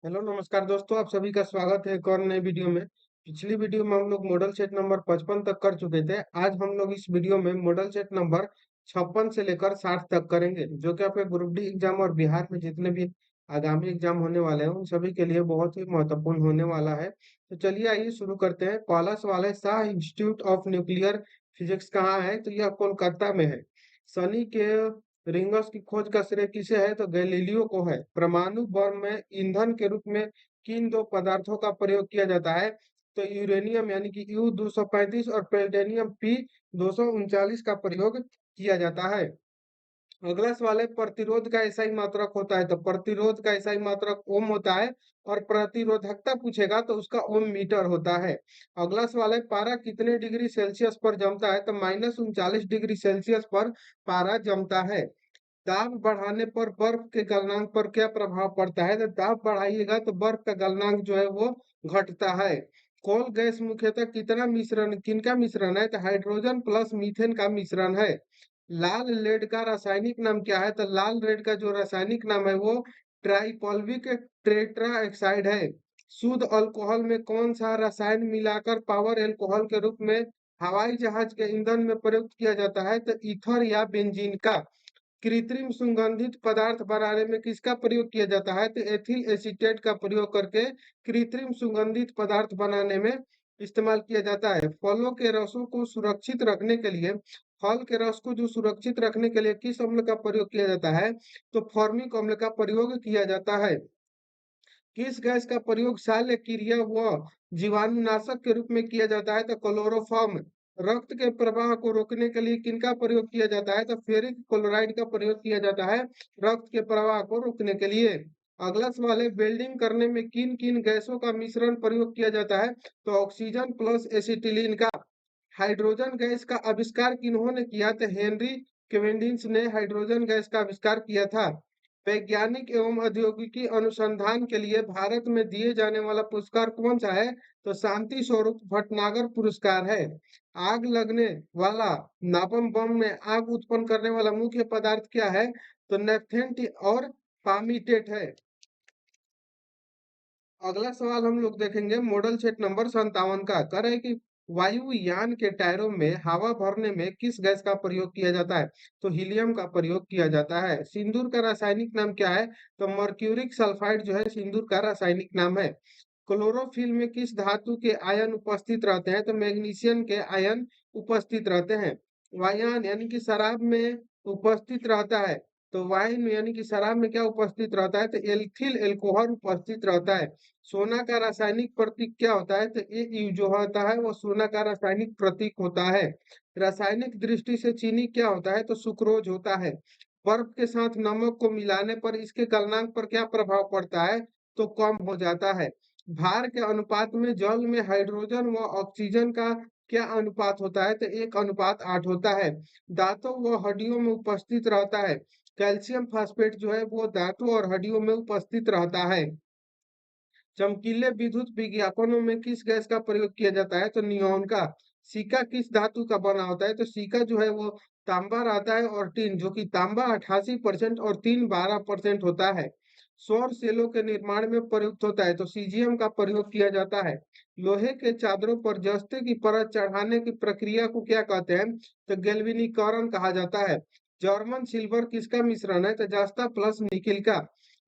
Hello नमस्कार दोस्तों, आप सभी का स्वागत है एक और नए वीडियो में। पिछली वीडियो में हम लोग मॉडल सेट नंबर 55 तक कर चुके थे। आज हम लोग इस वीडियो में मॉडल सेट नंबर 56 से लेकर 60 तक करेंगे, जो कि आपके ग्रुप डी एग्जाम और बिहार में जितने भी आगामी एग्जाम होने वाले हैं उन सभी के लिए बहुत ही महत्वपूर्ण होने वाला है। तो चलिए आइए शुरू करते हैं। पहला सवाल है, Shah institute of nuclear physics कहाँ है? तो यह कोलकाता में है। शनि के रिंगस की खोज का श्रेय किसे है? तो गैलीलियो को है। परमाणु बम में ईंधन के रूप में किन दो पदार्थों का प्रयोग किया जाता है? तो यूरेनियम यानी कि U-235 और प्लेटिनम P-239 का प्रयोग किया जाता है। अगला सवाल है, प्रतिरोध का एसआई मात्रक होता है? तो प्रतिरोध का एसआई मात्रक ओम होता है। और प्रतिरोधकता पूछेगा तो उसका ओम मीटर होता है। अगला सवाल है, पारा कितने डिग्री सेल्सियस पर जमता है? तो -39 डिग्री सेल्सियस पर पारा जमता है। दाब बढ़ाने पर बर्फ के गलनांक पर क्या प्रभाव पड़ता है? तो दाब बढ़ाइएगा तो बर्फ का गलनांक जो है वो घटता है। कोल गैस मुख्यतः किनका मिश्रण है? तो हाइड्रोजन प्लस मीथेन का मिश्रण है। लाल लेड का रासायनिक नाम क्या है? तो लाल रेड का जो रासायनिक नाम है वो ट्राइपॉल्विक टेट्राऑक्साइड है। शुद्ध अल्कोहल में कौन सा रसायन मिलाकर पावर अल्कोहल के रूप में हवाई जहाज के ईंधन में प्रयुक्त किया जाता है? तो ईथर या बेंजीन का। कृत्रिम सुगंधित पदार्थ बनाने में किसका प्रयोग किया जाता है? तो एथिल एसीटेट का प्रयोग करके कृत्रिम सुगंधित पदार्थ बनाने में इस्तेमाल किया जाता है। फलों के रसों को सुरक्षित रखने के लिए फल के रस को जो सुरक्षित रखने के लिए किस अम्ल का प्रयोग किया जाता है? तो फॉर्मिक अम्ल का प्रयोग किया जाता है। किस गैस का प्रयोग शल्य क्रिया व जीवाणुनाशक के रूप में किया जाता है? तो क्लोरोफॉर्म। रक्त के प्रवाह को रोकने के लिए किनका प्रयोग किया जाता है? तो फेरिक क्लोराइड का प्रयोग किया जाता है रक्त के प्रवाह को रोकने के लिए। अगला सवाल है, वेल्डिंग करने में किन किन गैसों का मिश्रण प्रयोग किया जाता है? तो ऑक्सीजन प्लस एसिटिलीन का। हाइड्रोजन गैस का आविष्कार किन्होंने किया? तो हेनरी क्विंडिन्स ने हाइड्रोजन गैस का आविष्कार किया था। वैज्ञानिक एवं औद्योगिकी अनुसंधान के लिए भारत में दिए जाने वाला पुरस्कार कौन सा है? तो शांति स्वरूप भटनागर पुरस्कार है। आग लगने वाला नापम बम में आग उत्पन्न करने वाला मुख्य पदार्थ क्या है? तो नेफ्थेंट और पामीटेट है। अगला सवाल हम लोग देखेंगे मॉडल सेट नंबर 57 का। कह रहे हैं कि वायुयान के टायरों में हवा भरने में किस गैस का प्रयोग किया जाता है? तो हीलियम का प्रयोग किया जाता है। सिंदूर का रासायनिक नाम क्या है? तो मर्क्यूरिक सल्फाइड जो है सिंदूर का रासायनिक नाम है। क्लोरोफिल में किस धातु के आयन उपस्थित रहते हैं? तो मैग्नीशियम के आयन उपस्थित रहते हैं। वायान यानी कि शराब में उपस्थित रहता है। तो वाइन यानी कि शराब में क्या उपस्थित रहता है? तो एल्थिल एल्कोहल उपस्थित रहता है। सोना का रासायनिक प्रतीक क्या होता है? तो ए जो होता है वो सोना का रासायनिक प्रतीक होता है। रासायनिक दृष्टि से चीनी क्या होता है? तो सुक्रोज होता है। बर्फ के साथ नमक को मिलाने पर इसके गलनांक पर क्या प्रभाव पड़ता है? तो कम हो जाता है। भार के अनुपात में जल में हाइड्रोजन व ऑक्सीजन का क्या अनुपात होता है? तो 1:8 होता है। दांतों व हड्डियों में उपस्थित रहता है। कैल्शियम फास्फेट जो है वो दांतों और हड्डियों में उपस्थित रहता है। चमकीले विद्युत विज्ञापनों में किस गैस का प्रयोग किया जाता है? तो नियॉन का। सिक्का किस धातु का बना होता है? तो सिक्का जो है वो तांबा रहता है और टिन, जो कि तांबा 88% और टिन 12% होता है। सौर सेलों के निर्माण में प्रयुक्त होता है तो सीजियम का प्रयोग किया जाता है। लोहे के चादरों पर जस्ते की परत चढ़ाने की प्रक्रिया को क्या कहते हैं? तो गैल्वेनीकरण कहा जाता है। जर्मन सिल्वर किसका मिश्रण है? तो जस्ता प्लस निकिल का।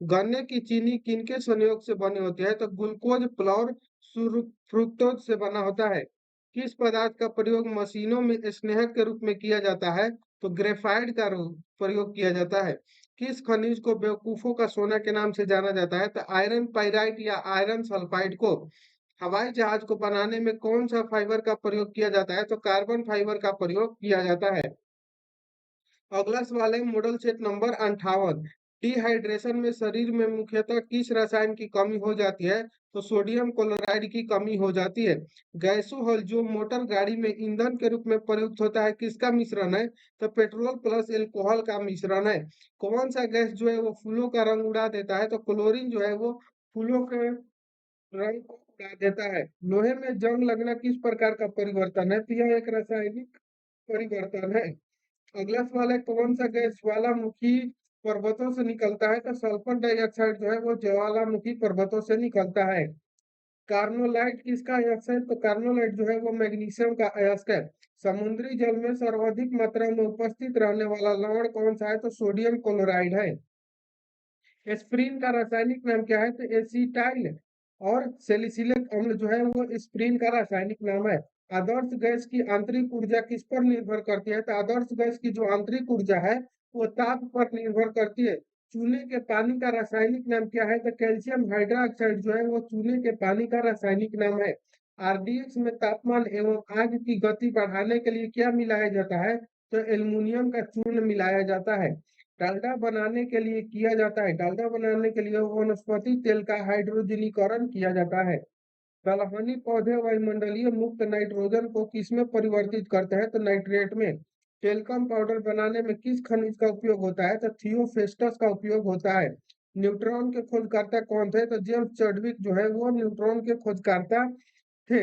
गन्ने की चीनी किनके संयोग से बनी होती है? तो ग्लूकोज फ्लोर फ्रुक्टोज से बना होता है। किस पदार्थ का प्रयोग मशीनों में स्नेहक के रूप में किया जाता है? तो ग्रेफाइट का प्रयोग किया जाता है। किस खनिज को बेवकूफों का सोना के नाम से जाना जाता है? तो आयरन पाइराइट या आयरन सल्फाइड को। हवाई जहाज को बनाने में कौन सा फाइबर का प्रयोग किया जाता है? तो कार्बन फाइबर का प्रयोग किया जाता है। अगला सवाल है मॉडल सेट नंबर 58। डिहाइड्रेशन में शरीर में मुख्यतः किस रसायन की कमी हो जाती है? तो सोडियम क्लोराइड की कमी हो जाती है। गैसोहॉल जो मोटर गाड़ी में ईंधन के रूप में प्रयुक्त होता है किसका मिश्रण है? तो पेट्रोल प्लस एल्कोहल का मिश्रण है। कौन सा गैस जो है वो फूलों का रंग उड़ा देता है? तो क्लोरीन जो है वो फूलों के रंग को उड़ा देता है। लोहे में जंग लगना किस प्रकार का परिवर्तन है? तो यह एक रासायनिक परिवर्तन है। अगला सवाल है, कौन सा गैस ज्वालामुखी पर्वतों से निकलता है, तो सल्फर डाइऑक्साइड जो है वो ज्वालामुखी पर्वतों से निकलता है। कार्नोलाइट किसका अयस्क है? तो कार्नोलाइट जो है वो मैग्नीशियम का अयस्क है। समुद्री जल में सर्वाधिक मात्रा में उपस्थित रहने वाला लवण कौन सा है? तो सोडियम क्लोराइड है। एस्प्रिन का रासायनिक नाम क्या है? तो एसिटाइल और सैलिसिलिक अम्ल जो है वो एस्प्रिन का रासायनिक नाम है। आदर्श गैस की आंतरिक ऊर्जा किस पर निर्भर करती है? तो आदर्श गैस की जो आंतरिक ऊर्जा है वो ताप पर निर्भर करती है। चूने के पानी का रासायनिक नाम क्या है? तो कैल्शियम हाइड्रोक्साइड जो है वो चूने के पानी का रासायनिक नाम है। आरडीएक्स में तापमान एवं आग की गति बढ़ाने के लिए क्या मिलाया जाता है? तो एल्युमिनियम का चूर्ण मिलाया जाता है। डालडा बनाने के लिए किया जाता है, डालडा बनाने के लिए वनस्पति तेल का हाइड्रोजनीकरण किया जाता है। दलहनी पौधे वायुमंडलीय मुक्त नाइट्रोजन को किसमें परिवर्तित करते हैं? तो नाइट्रेट में। टेल्कम पाउडर बनाने में किस खनिज का उपयोग होता है? तो थियोफेस्टस का उपयोग होता है। न्यूट्रॉन के खोजकर्ता कौन थे? तो जेम्स चैडविक जो है वो न्यूट्रॉन के खोजकर्ता थे।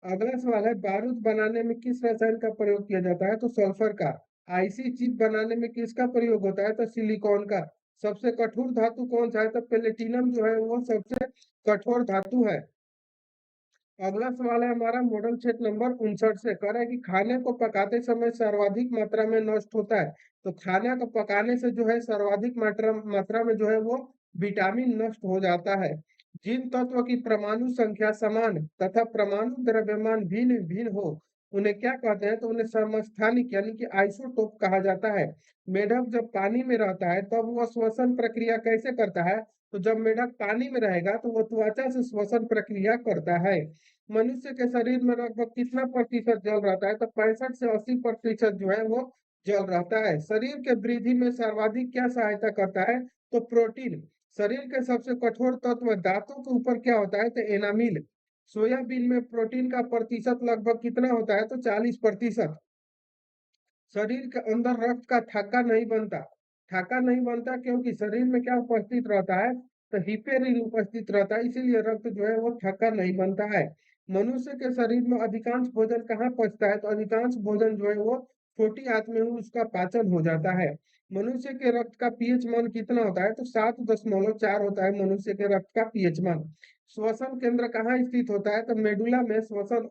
अगला सवाल है, बारूद बनाने में किस रसायन का प्रयोग किया जाता है? तो सल्फर का। आईसी चिप बनाने में किसका प्रयोग होता है? तो सिलिकॉन का। सबसे कठोर धातु कौन सा है? तो प्लेटिनम जो है वो सबसे कठोर धातु है। अगला सवाल है हमारा मॉडल क्षेत्र नंबर 59 से, कह रहा है कि खाने को पकाते समय सर्वाधिक मात्रा में नष्ट होता है। तो खाने को पकाने से जो है सर्वाधिक मात्रा मात्रा में जो है वो विटामिन नष्ट हो जाता है। जिन तत्व की परमाणु संख्या समान तथा परमाणु द्रव्यमान भिन्न भिन्न हो उन्हें क्या कहते हैं? तो उन्हें समस्थानिक यानी कि आइसोटोप कहा जाता है। मेढक जब पानी में रहता है तब वह श्वसन प्रक्रिया कैसे करता है? तो जब मेढक पानी में रहेगा तो वह त्वचा से श्वसन प्रक्रिया करता है। मनुष्य के शरीर में लगभग कितना प्रतिशत जल रहता है? तो 65 से 80% जो है वो जल रहता है। शरीर के वृद्धि में सर्वाधिक क्या सहायता करता है? तो प्रोटीन। शरीर के सबसे कठोर तत्व दांतों के ऊपर क्या होता है? तो एनामिल। सोयाबीन में प्रोटीन का प्रतिशत लगभग कितना होता है? तो 40%। शरीर के अंदर रक्त का थक्का नहीं बनता। थक्का नहीं बनता क्योंकि शरीर में क्या उपस्थित रहता है? तो हिपेरिन उपस्थित रहता है, इसीलिए रक्त जो है वो थक्का नहीं बनता है। मनुष्य के शरीर में अधिकांश भोजन कहाँ पचता है? तो अधिकांश भोजन जो है वो छोटी आंत में ही उसका पाचन हो जाता है। मनुष्य के रक्त का पीएच मान कितना होता है? तो 7.4 होता है मनुष्य के रक्त का पीएच मान। श्वसन केंद्र कहाँ स्थित होता है? तो मेडुला में श्वसन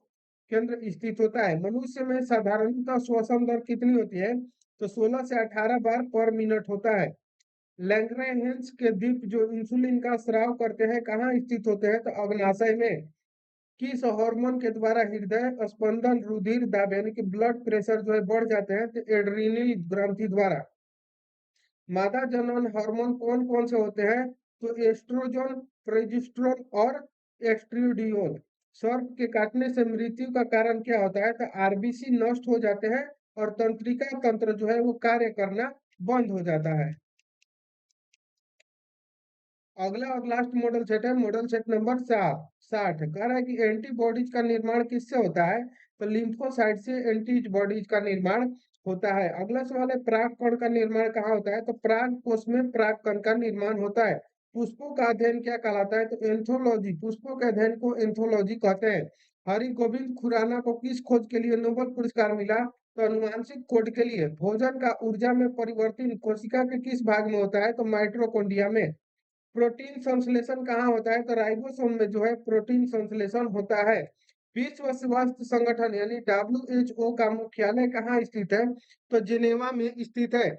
केंद्र स्थित होता है। मनुष्य में साधारणतः श्वसन दर कितनी होती है? तो 16 से 18 बार पर मिनट होता है। लैंग्रेहेंस के द्वीप जो इंसुलिन का स्राव करते हैं कहाँ स्थित होते हैं? तो अग्नाशय में। किस हार्मोन के द्वारा हृदय स्पंदन रुधिर दाब यानी कि ब्लड प्रेशर जो है बढ़ जाते हैं? तो एड्रीनल ग्रंथि द्वारा। मादा जनन हार्मोन कौन कौन से होते हैं? तो एस्ट्रोजन, प्रोजेस्टेरोन और एस्ट्रियोडियोल। सर्प के काटने से मृत्यु का कारण क्या होता है? तो आरबीसी नष्ट हो जाते हैं और तंत्रिका तंत्र जो है वो कार्य करना बंद हो जाता है। अगला और लास्ट मॉडल सेट है मॉडल सेट नंबर 60। कह रहा है कि एंटीबॉडीज का निर्माण किससे होता है? तो लिम्फोसाइट से एंटीबॉडीज का निर्माण होता है। अगला सवाल है पराग कण का निर्माण कहाँ होता है? तो पराग कोश में पराग कण का निर्माण होता है। पुष्पों का अध्ययन क्या कहलाता है? तो एंथोलॉजी। पुष्पों के अध्ययन को एंथोलॉजी कहते हैं। हरि गोविंद खुराना को किस खोज के लिए नोबेल पुरस्कार मिला? तो अनुवांशिक कोड के लिए। भोजन का ऊर्जा में परिवर्तन कोशिका के किस भाग में होता है? तो माइटोकॉन्ड्रिया में। प्रोटीन संश्लेषण कहाँ होता है? तो राइबोसोम में जो है प्रोटीन संश्लेषण होता है। विश्व स्वास्थ्य संगठन यानी WHO का मुख्यालय कहाँ स्थित है? तो जिनेवा में स्थित है।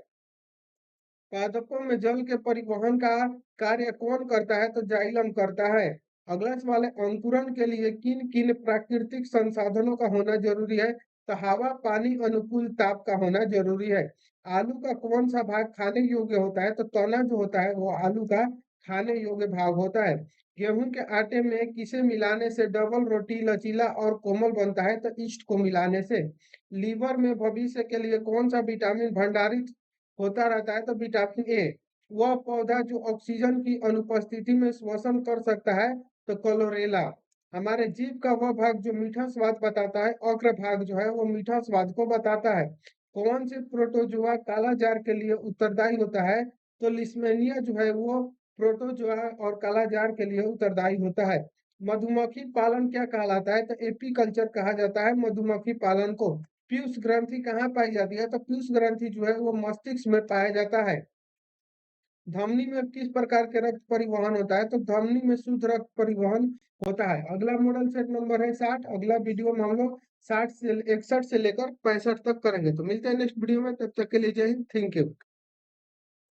पादपों में जल के परिवहन का कार्य कौन करता है? तो जाइलम करता है। अगला सवाल है अंकुरन के लिए किन किन प्राकृतिक संसाधनों का होना जरूरी है? तो हवा पानी अनुकूल ताप का होना जरूरी है। आलू का कौन सा भाग खाने योग्य होता है? तो तना जो होता है वो आलू का खाने योग्य भाग होता है। गेहूं के आटे में किसे मिलाने से डबल रोटी लचीला और कोमल बनता है? तो ईस्ट को मिलाने से। लीवर में भविष्य के लिए कौन सा विटामिन भंडारित होता रहता है? तो विटामिन ए। वह पौधा जो ऑक्सीजन की अनुपस्थिति में श्वसन कर सकता है? तो क्लोरेला। हमारे जीभ का वह भाग जो मीठा स्वाद बताता है, अग्र भाग जो है वो मीठा स्वाद को बताता है। कौन से प्रोटोजोआ काला जार के लिए उत्तरदायी होता है? तो लिस्मेनिया जो है वो प्रोटोजोआ और काला जार के लिए उत्तरदायी होता है। मधुमक्खी पालन क्या कहलाता है? तो एपीकल्चर कहा जाता है मधुमक्खी पालन को। पीयूष ग्रंथि कहाँ पाई जाती है? तो पीयूष ग्रंथि जो है वो मस्तिष्क में पाया जाता है। धमनी में किस प्रकार के रक्त परिवहन होता है? तो धमनी में शुद्ध रक्त परिवहन होता है। अगला मॉडल सेट नंबर है 60। अगला वीडियो में हम लोग 60 से 61 से लेकर 65 तक करेंगे। तो मिलते हैं नेक्स्ट वीडियो में, तब तक के लिए जय हिंद, थैंक यू।